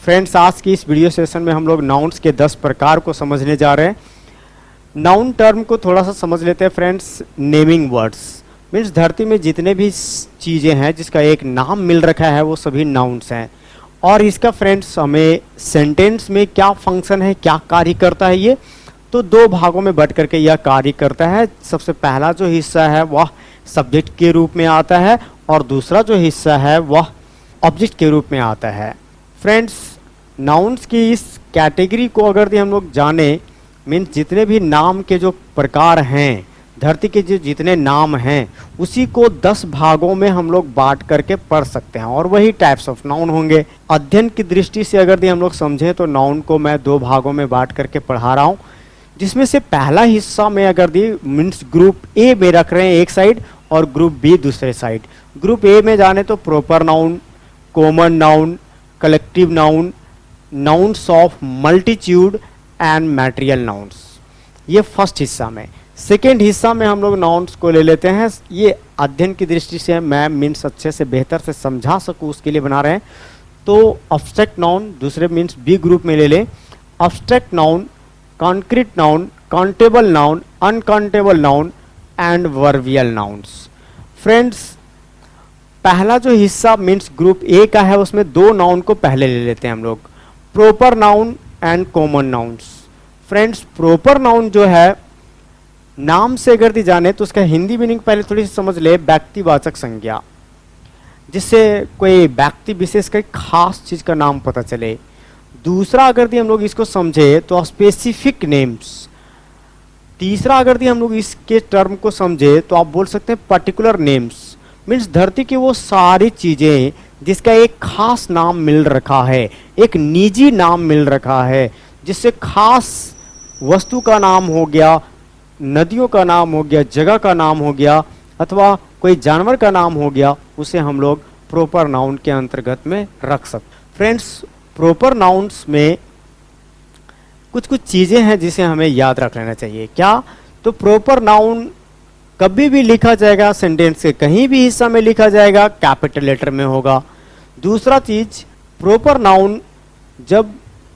Friends, आज की इस वीडियो सेशन में हम लोग नाउन्स के 10 प्रकार को समझने जा रहे हैं। नाउन टर्म को थोड़ा सा समझ लेते हैं फ्रेंड्स। नेमिंग वर्ड्स मीन्स धरती में जितने भी चीज़ें हैं जिसका एक नाम मिल रखा है वो सभी नाउन्स हैं। और इसका फ्रेंड्स हमें सेंटेंस में क्या फंक्शन है, क्या कार्य करता है, ये तो दो भागों में बट करके यह कार्य करता है। सबसे पहला जो हिस्सा है वह सब्जेक्ट के रूप में आता है और दूसरा जो हिस्सा है वह ऑब्जेक्ट के रूप में आता है। फ्रेंड्स, नाउन्स की इस कैटेगरी को अगर हम लोग जाने मीन्स जितने भी नाम के जो प्रकार हैं, धरती के जो जितने नाम हैं उसी को 10 भागों में हम लोग बांट करके पढ़ सकते हैं और वही टाइप्स ऑफ नाउन होंगे। अध्ययन की दृष्टि से अगर हम लोग समझें तो नाउन को मैं 2 भागों में बांट करके पढ़ा रहा हूँ, जिसमें से पहला हिस्सा में अगर मीन्स ग्रुप ए में रख रहे हैं एक साइड और ग्रुप बी दूसरे साइड। ग्रुप ए में जाने तो proper noun, common noun, collective noun, nouns of multitude and material nouns, ये फर्स्ट हिस्सा में। सेकेंड हिस्सा में हम लोग नाउन्स को ले लेते हैं। ये अध्ययन की दृष्टि से मैं मीन्स अच्छे से बेहतर से समझा सकूँ उसके लिए बना रहे हैं। तो अब्स्ट्रैक्ट नाउन दूसरे मीन्स बी ग्रुप में ले लें। Abstract noun, concrete noun, countable noun, uncountable noun and verbal nouns. Friends, पहला जो हिस्सा मीन्स ग्रुप ए का है उसमें 2 नाउन को पहले ले लेते हैं हम लोग, proper noun and common nouns. Friends, proper noun जो है नाम से अगर जाने तो उसका हिंदी मीनिंग पहले थोड़ी सी समझ ले, व्यक्तिवाचक संज्ञा, जिससे कोई व्यक्ति विशेष का खास चीज का नाम पता चले। दूसरा अगर हम लोग इसको समझे तो स्पेसिफिक नेम्स। तीसरा अगर हम लोग इसके टर्म को समझे तो आप बोल सकते हैं पर्टिकुलर नेम्स, मीन्स धरती की वो सारी चीजें जिसका एक खास नाम मिल रखा है, एक निजी नाम मिल रखा है, जिससे खास वस्तु का नाम हो गया, नदियों का नाम हो गया, जगह का नाम हो गया अथवा कोई जानवर का नाम हो गया, उसे हम लोग प्रॉपर नाउन के अंतर्गत में रख सकते। फ्रेंड्स, प्रॉपर नाउन्स में कुछ कुछ चीजें हैं जिसे हमें याद रख लेना चाहिए। क्या? तो प्रॉपर नाउन कभी भी लिखा जाएगा सेंटेंस के कहीं भी हिस्सा में लिखा जाएगा कैपिटल लेटर में होगा। दूसरा चीज, प्रॉपर नाउन जब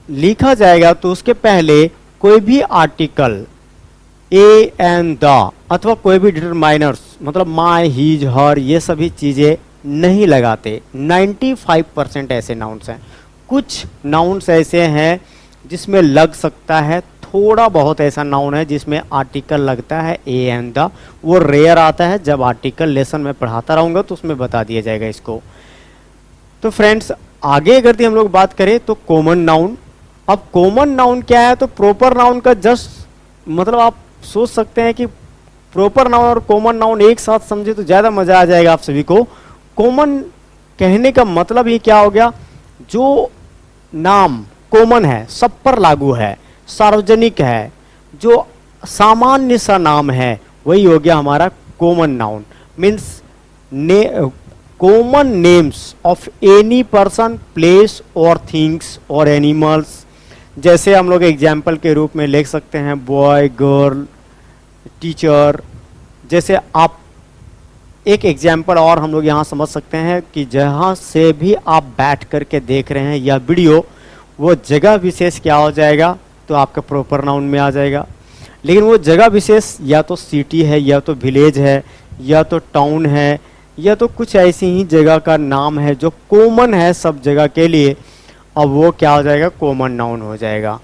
लिखा जाएगा तो उसके पहले कोई भी आर्टिकल ए एंड द अथवा कोई भी डिटरमाइनर्स मतलब माय, हीज, हर, ये सभी चीजें नहीं लगाते। 95% ऐसे नाउन्स हैं। कुछ नाउन्स ऐसे हैं जिसमें लग सकता है, थोड़ा बहुत ऐसा नाउन है जिसमें आर्टिकल लगता है ए एंड द, वो रेयर आता है। जब आर्टिकल लेसन में पढ़ाता रहूँगा तो उसमें बता दिया जाएगा इसको। तो फ्रेंड्स, आगे अगर हम लोग बात करें तो कॉमन नाउन। अब कॉमन नाउन क्या है? तो प्रॉपर नाउन का जस्ट मतलब आप सोच सकते हैं कि प्रॉपर नाउन और कॉमन नाउन एक साथ समझे तो ज़्यादा मज़ा आ जाएगा आप सभी को। कॉमन कहने का मतलब ये क्या हो गया? जो नाम कॉमन है, सब पर लागू है, सार्वजनिक है, जो सामान्य सा नाम है, वही हो गया हमारा common noun. Means common names of any person, place और थिंग्स और एनिमल्स। जैसे हम लोग एग्जाम्पल के रूप में लिख सकते हैं बॉय, गर्ल, टीचर। जैसे आप एक एग्जाम्पल और हम लोग यहाँ समझ सकते हैं कि जहाँ से भी आप बैठ करके देख रहे हैं यह वीडियो, वो जगह विशेष क्या हो जाएगा? तो आपका प्रॉपर नाउन में आ जाएगा। लेकिन वो जगह विशेष या तो सिटी है, या तो विलेज है, या तो टाउन है, या तो कुछ ऐसी ही जगह का नाम है जो कॉमन है सब जगह के लिए। अब वो क्या हो जाएगा? कॉमन नाउन हो जाएगा।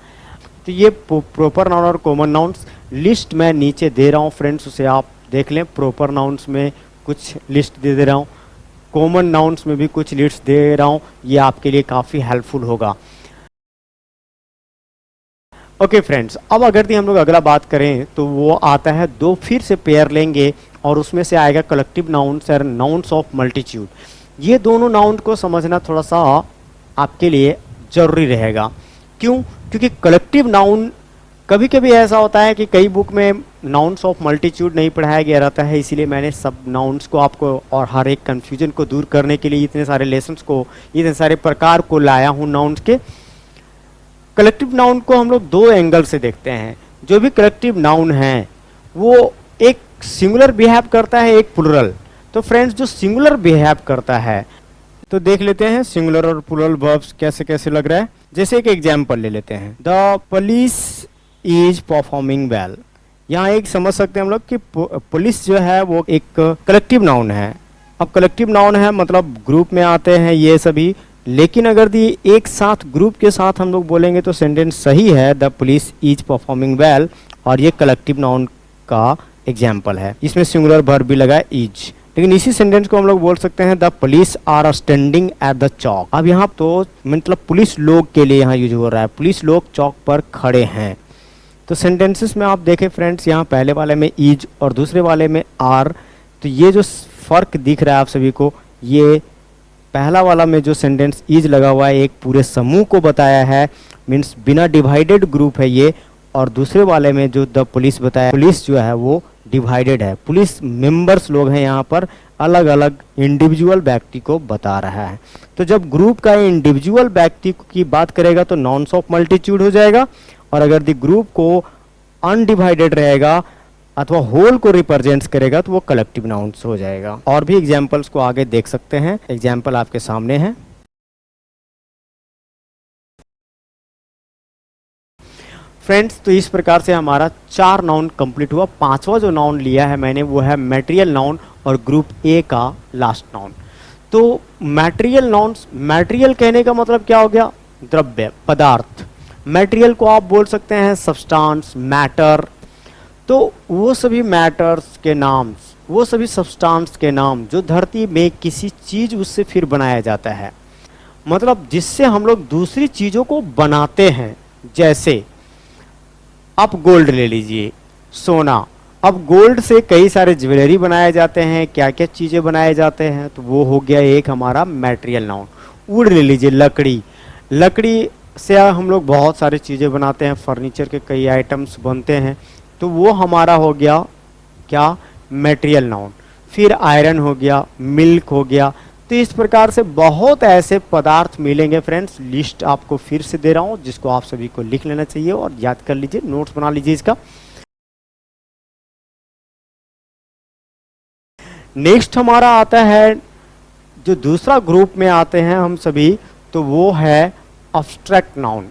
तो ये प्रॉपर नाउन और कॉमन नाउन्स लिस्ट मैं नीचे दे रहा हूँ फ्रेंड्स, उसे आप देख लें। प्रॉपर नाउन्स में कुछ लिस्ट दे रहा हूँ, कॉमन नाउन्स में भी कुछ लिस्ट दे रहा हूँ, ये आपके लिए काफ़ी हेल्पफुल होगा। ओके फ्रेंड्स, अब अगर हम लोग अगला बात करें तो वो आता है 2 फिर से पेयर लेंगे और उसमें से आएगा कलेक्टिव नाउन्स और नाउन्स ऑफ मल्टीट्यूड। ये दोनों नाउन को समझना थोड़ा सा आपके लिए जरूरी रहेगा। क्यों? क्योंकि कलेक्टिव नाउन कभी कभी ऐसा होता है कि कई बुक में नाउन्स ऑफ मल्टीट्यूड नहीं पढ़ाया गया रहता है, इसीलिए मैंने सब नाउन्स को आपको और हर एक कन्फ्यूजन को दूर करने के लिए इतने सारे लेसन्स को, इतने सारे प्रकार को लाया हूँ नाउन्स के। कलेक्टिव नाउन को हम लोग 2 एंगल से देखते हैं। जो भी कलेक्टिव नाउन है वो एक सिंगुलर बिहेव करता है, एक प्लुरल। तो फ्रेंड्स, जो सिंगुलर बिहेव करता है तो देख लेते हैं सिंगुलर और प्लूरल वर्ब्स कैसे कैसे लग रहा है। जैसे एक एग्जाम्पल ले लेते हैं, the police is performing well. यहाँ एक समझ सकते हैं हम लोग कि पुलिस जो है वो एक कलेक्टिव नाउन है। अब कलेक्टिव नाउन है मतलब ग्रुप में आते हैं ये सभी, लेकिन अगर एक साथ ग्रुप के साथ हम लोग बोलेंगे तो सेंटेंस सही है, the police is performing well, और ये कलेक्टिव नाउन का एग्जाम्पल है। इसमें सिंगुलर वर्ब भी लगा है इज, लेकिन इसी सेंटेंस को हम लोग बोल सकते हैं the police are standing at the चौक। अब यहाँ तो मतलब पुलिस लोग के लिए यहाँ यूज हो रहा है, पुलिस लोग चौक पर खड़े हैं। तो सेंटेंसेस में आप देखें फ्रेंड्स, यहाँ पहले वाले में इज और दूसरे वाले में आर, तो ये जो फर्क दिख रहा है आप सभी को, ये पहला वाला में जो सेंटेंस इज लगा हुआ है एक पूरे समूह को बताया है, मीन्स बिना डिवाइडेड ग्रुप है ये, और दूसरे वाले में जो द पुलिस बताया, पुलिस जो है वो डिवाइडेड है, पुलिस मेंबर्स लोग हैं यहाँ पर, अलग अलग इंडिविजुअल व्यक्ति को बता रहा है। तो जब ग्रुप का इंडिविजुअल व्यक्ति की बात करेगा तो नाउन्स ऑफ मल्टीट्यूड हो जाएगा, और अगर द ग्रुप को अनडिवाइडेड रहेगा अथवा होल को रिप्रेजेंट करेगा तो वो कलेक्टिव नाउन्स हो जाएगा। और भी एग्जाम्पल्स को आगे देख सकते हैं, एग्जाम्पल आपके सामने है। फ्रेंड्स, तो इस प्रकार से हमारा 4 नाउन कंप्लीट हुआ। 5वां जो नाउन लिया है मैंने वो है मटेरियल नाउन और ग्रुप ए का लास्ट नाउन। तो मटेरियल नाउन्स, मटेरियल कहने का मतलब क्या हो गया, द्रव्य, पदार्थ। मटेरियल को आप बोल सकते हैं सब्सटेंस, मैटर। तो वो सभी मैटर्स के नाम, वो सभी सब्सटेंस के नाम जो धरती में किसी चीज उससे फिर बनाया जाता है, मतलब जिससे हम लोग दूसरी चीजों को बनाते हैं। जैसे आप गोल्ड ले लीजिए, सोना। अब गोल्ड से कई सारे ज्वेलरी बनाए जाते हैं, क्या क्या चीज़ें बनाए जाते हैं, तो वो हो गया एक हमारा मटेरियल नाउन। वुड ले लीजिए, लकड़ी। लकड़ी से हम लोग बहुत सारी चीज़ें बनाते हैं, फर्नीचर के कई आइटम्स बनते हैं, तो वो हमारा हो गया क्या, मटेरियल नाउन। फिर आयरन हो गया, मिल्क हो गया। तो इस प्रकार से बहुत ऐसे पदार्थ मिलेंगे फ्रेंड्स। लिस्ट आपको फिर से दे रहा हूं जिसको आप सभी को लिख लेना चाहिए और याद कर लीजिए, नोट्स बना लीजिए इसका। नेक्स्ट हमारा आता है जो दूसरा ग्रुप में आते हैं हम सभी, तो वो है abstract noun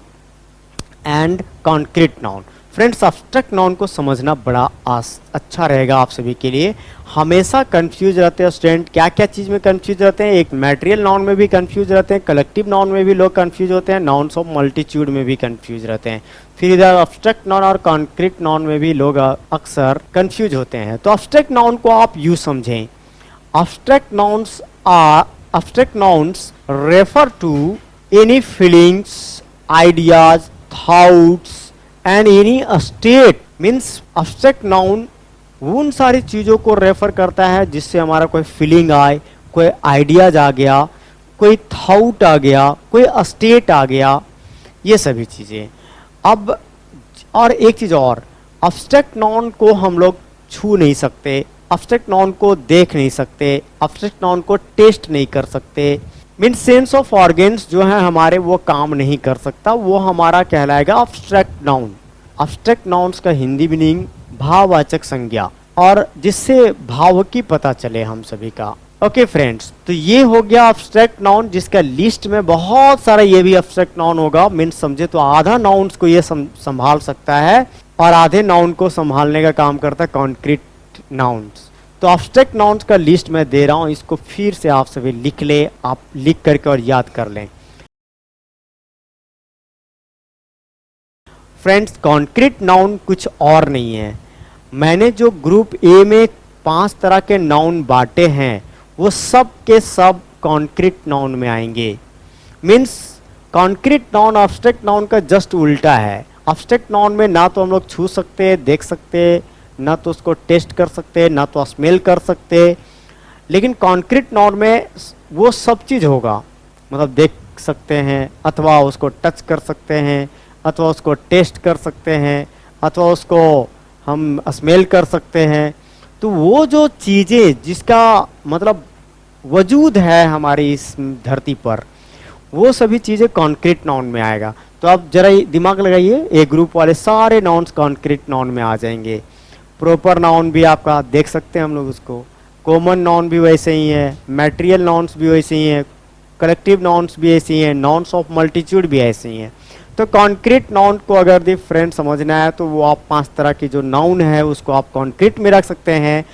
and concrete noun. Friends, abstract noun को समझना बड़ा अच्छा रहेगा आप सभी के लिए। हमेशा कंफ्यूज रहते हैं स्टूडेंट, क्या क्या चीज़ में कंफ्यूज रहते हैं। एक मटेरियल नाउन में भी कंफ्यूज रहते हैं, कलेक्टिव नाउन में भी लोग कंफ्यूज होते हैं, नाउन्स ऑफ मल्टीट्यूड में भी कंफ्यूज रहते हैं। फिर इधर अब्स्ट्रैक्ट नाउन और कॉन्क्रीट नाउन में भी लोग अक्सर कंफ्यूज होते हैं। तो अब्स्ट्रैक्ट नाउन को आप यूँ समझें, abstract nouns refer to any feelings, ideas, thoughts and any state. Means abstract noun उन सारी चीज़ों को रेफर करता है जिससे हमारा कोई फीलिंग आए, कोई आइडियाज आ गया, कोई थाउट आ गया, कोई स्टेट आ गया, ये सभी चीज़ें। अब और एक चीज़ और, अब्स्ट्रैक्ट नाउन को हम लोग छू नहीं सकते, अब्स्ट्रैक्ट नाउन को देख नहीं सकते, अब्स्ट्रैक्ट नाउन को टेस्ट नहीं कर सकते। मीन्स सेंस ऑफ ऑर्गेन्स जो है हमारे वो काम नहीं कर सकता, वो हमारा कहलाएगा अब्स्ट्रैक्ट नाउन। अब्स्ट्रैक्ट नाउन्स का हिंदी मीनिंग भाववाचक संज्ञा, और जिससे भाव की पता चले हम सभी का। ओके फ्रेंड्स, तो ये हो गया अब्स्ट्रैक्ट नाउन, जिसका लिस्ट में बहुत सारा ये भी अब्स्ट्रैक्ट नाउन होगा। मीन्स समझे तो आधा नाउन्स को ये संभाल सकता है और आधे नाउन को संभालने का काम करता है कॉन्क्रीट नाउन्स। तो अब्स्ट्रैक्ट नाउन्स का लिस्ट मैं दे रहा हूं, इसको फिर से आप सभी लिख ले, आप लिख करके और याद कर लें। फ्रेंड्स, कॉन्क्रीट नाउन कुछ और नहीं है। मैंने जो ग्रुप ए में 5 तरह के नाउन बांटे हैं वो सब के सब कॉन्क्रीट नाउन में आएंगे। Means concrete noun abstract noun का जस्ट उल्टा है। अब्स्ट्रैक्ट नाउन में ना तो हम लोग छू सकते, देख सकते, ना तो उसको टेस्ट कर सकते, ना तो स्मेल कर सकते, लेकिन कॉन्क्रीट नाउन में वो सब चीज़ होगा। मतलब देख सकते हैं, अथवा उसको टच कर सकते हैं, अथवा उसको टेस्ट कर सकते हैं, अथवा उसको हम स्मेल कर सकते हैं। तो वो जो चीज़ें जिसका मतलब वजूद है हमारी इस धरती पर, वो सभी चीज़ें कॉन्क्रीट नाउन में आएगा। तो आप जरा दिमाग लगाइए, ए ग्रुप वाले सारे नाउन्स कॉन्क्रीट नाउन में आ जाएंगे। प्रॉपर नाउन भी आपका देख सकते हैं हम लोग उसको, कॉमन नाउन भी वैसे ही है, मटेरियल नाउन्स भी वैसे ही है, कलेक्टिव नाउन्स भी ऐसी हैं, नाउन्स ऑफ मल्टीट्यूड भी ऐसी हैं। तो कॉन्क्रीट नाउन को अगर दी फ्रेंड समझना है तो वो आप 5 तरह की जो नाउन है उसको आप कॉन्क्रीट में रख सकते हैं,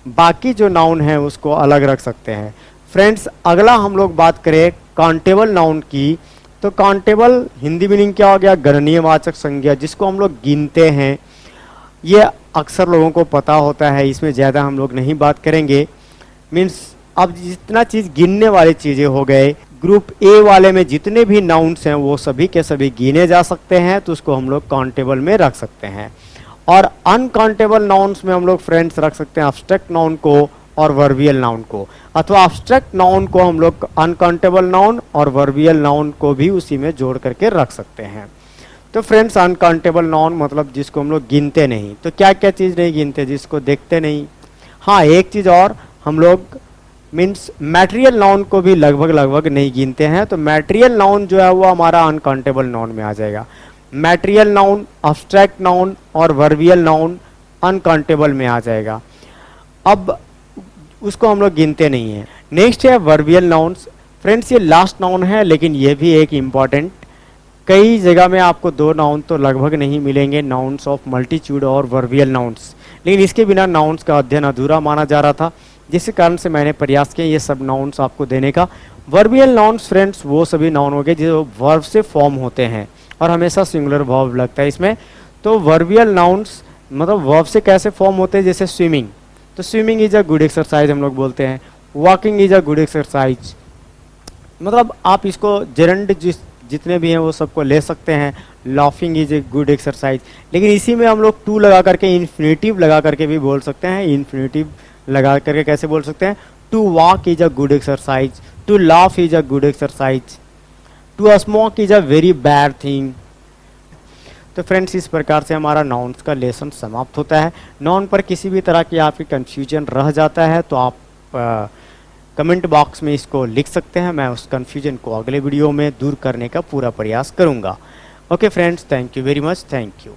बाकी जो नाउन है उसको अलग रख सकते हैं। फ्रेंड्स अगला हम लोग बात करें काउंटेबल नाउन की, तो काउंटेबल हिंदी मीनिंग क्या हो गया, गणनीय वाचक संज्ञा, जिसको हम लोग गिनते हैं। ये अक्सर लोगों को पता होता है, इसमें ज़्यादा हम लोग नहीं बात करेंगे। मीन्स अब जितना चीज़ गिनने वाली चीज़ें हो गए, ग्रुप ए वाले में जितने भी नाउन्स हैं वो सभी के सभी गिने जा सकते हैं, तो उसको हम लोग काउंटेबल में रख सकते हैं। और अनकाउंटेबल नाउन्स में हम लोग फ्रेंड्स रख सकते हैं एब्स्ट्रैक्ट नाउन को और वर्बियल नाउन को, अथवा एब्स्ट्रैक्ट नाउन को हम लोग अनकाउंटेबल नाउन और वर्बियल नाउन को भी उसी में जोड़ करके रख सकते हैं। तो फ्रेंड्स अनकाउंटेबल नाउन मतलब जिसको हम लोग गिनते नहीं। तो क्या क्या चीज़ नहीं गिनते, जिसको देखते नहीं। हाँ एक चीज़ और, हम लोग मीन्स मैटेरियल नाउन को भी लगभग नहीं गिनते हैं। तो मैटेरियल नाउन जो है वो हमारा अनकाउंटेबल नाउन में आ जाएगा। मैटेरियल नाउन, एब्स्ट्रैक्ट नाउन और वर्बियल नाउन अनकाउंटेबल में आ जाएगा। अब उसको हम लोग गिनते नहीं हैं। नेक्स्ट है वर्बियल नाउन्स। फ्रेंड्स ये लास्ट नाउन है, लेकिन ये भी एक इम्पॉर्टेंट, कई जगह में आपको 2 नाउन तो लगभग नहीं मिलेंगे, नाउन्स ऑफ मल्टीट्यूड और वर्बियल नाउन्स, लेकिन इसके बिना नाउन्स का अध्ययन अधूरा माना जा रहा था, जिस कारण से मैंने प्रयास किया ये सब नाउन्स आपको देने का। वर्बियल नाउन्स फ्रेंड्स वो सभी नाउन हो गए जो वर्ब से फॉर्म होते हैं और हमेशा सिंगुलर वर्ब लगता है इसमें। तो वर्बियल नाउन्स मतलब वर्ब से कैसे फॉर्म होते हैं, जैसे स्विमिंग, तो swimming is a good exercise हम लोग बोलते हैं। Walking is a good exercise, मतलब आप इसको जेरेंड जितने भी हैं वो सबको ले सकते हैं। Laughing is a good exercise, लेकिन इसी में हम लोग टू लगा करके इन्फिनेटिव लगा करके भी बोल सकते हैं। इन्फिनेटिव लगा करके कैसे बोल सकते हैं, to walk is a good exercise, to laugh is a good exercise, to smoke is a very bad thing. तो फ्रेंड्स इस प्रकार से हमारा नाउन्स का लेसन समाप्त होता है। नाउन पर किसी भी तरह की आपकी कन्फ्यूजन रह जाता है तो आप कमेंट बॉक्स में इसको लिख सकते हैं, मैं उस कन्फ्यूजन को अगले वीडियो में दूर करने का पूरा प्रयास करूंगा। Okay friends, thank you very much, thank you.